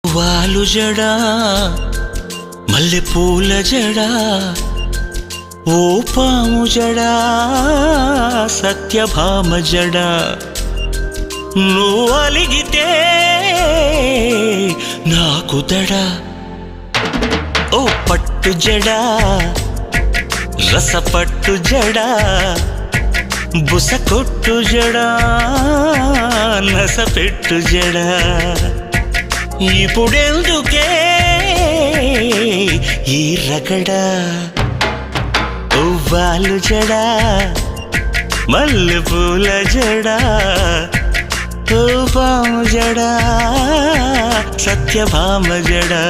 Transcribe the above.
వాలు జడా మల్లె పూల జడా ఓ పాము జడా సత్యభామ జడా నువ్వు అలిగితే నాకు దడా ఓ పట్టు జడా రసపట్టు జడా బుసకొట్టు జడా నసపెట్టు జడా ఇప్పుడెందుకే ఈ రగడా వాలు జడా మల్లె పూల జడా ఓ పాము జడా సత్యభామ జడా